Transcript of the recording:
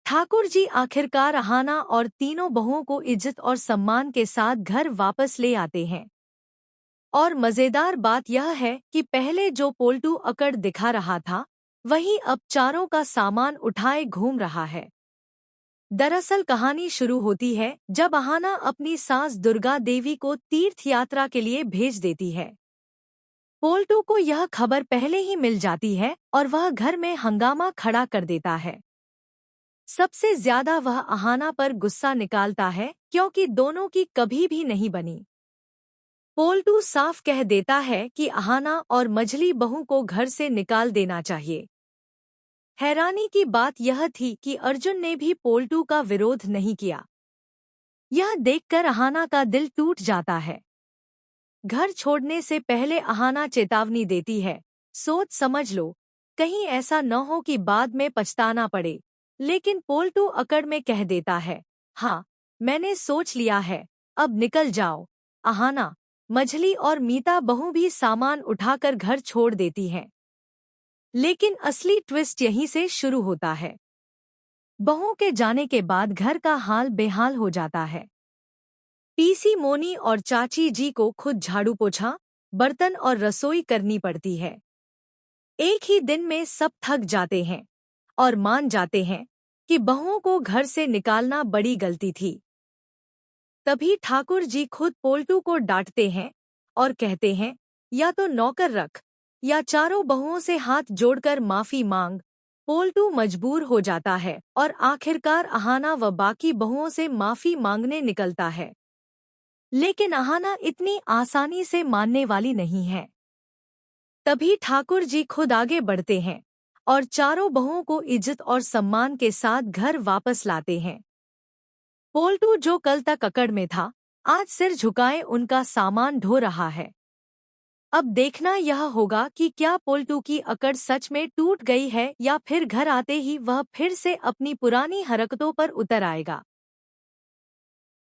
ठाकुर जी आखिरकार अहाना और तीनों बहुओं को इज्जत और सम्मान के साथ घर वापस ले आते हैं। और मजेदार बात यह है कि पहले जो पोल्टू अकड़ दिखा रहा था, वही अब चारों का सामान उठाए घूम रहा है। दरअसल कहानी शुरू होती है जब अहाना अपनी सास दुर्गा देवी को तीर्थ यात्रा के लिए भेज देती है। पोल्टू को यह खबर पहले ही मिल जाती है और वह घर में हंगामा खड़ा कर देता है। सबसे ज्यादा वह अहाना पर गुस्सा निकालता है क्योंकि दोनों की कभी भी नहीं बनी। पोल्टू साफ कह देता है कि अहाना और मझली बहू को घर से निकाल देना चाहिए। हैरानी की बात यह थी कि अर्जुन ने भी पोल्टू का विरोध नहीं किया। यह देखकर अहाना का दिल टूट जाता है। घर छोड़ने से पहले अहाना चेतावनी देती है, सोच समझ लो, कहीं ऐसा न हो कि बाद में पछताना पड़े। लेकिन पोल्टू अकड़ में कह देता है, हाँ, मैंने सोच लिया है, अब निकल जाओ। अहाना, मझली और मीता बहू भी सामान उठाकर घर छोड़ देती हैं। लेकिन असली ट्विस्ट यहीं से शुरू होता है। बहू के जाने के बाद घर का हाल बेहाल हो जाता है। पीसी मोनी और चाची जी को खुद झाड़ू पोछा, बर्तन और रसोई करनी पड़ती है। एक ही दिन में सब थक जाते हैं और मान जाते हैं कि बहुओं को घर से निकालना बड़ी गलती थी। तभी ठाकुर जी खुद पोल्टू को डांटते हैं और कहते हैं, या तो नौकर रख या चारों बहुओं से हाथ जोड़कर माफी मांग। पोल्टू मजबूर हो जाता है और आखिरकार अहाना व बाकी बहुओं से माफी मांगने निकलता है। लेकिन अहाना इतनी आसानी से मानने वाली नहीं है। तभी ठाकुर जी खुद आगे बढ़ते हैं और चारों बहुओं को इज्जत और सम्मान के साथ घर वापस लाते हैं। पोल्टू जो कल तक अकड़ में था, आज सिर झुकाए उनका सामान ढो रहा है। अब देखना यह होगा कि क्या पोल्टू की अकड़ सच में टूट गई है या फिर घर आते ही वह फिर से अपनी पुरानी हरकतों पर उतर आएगा।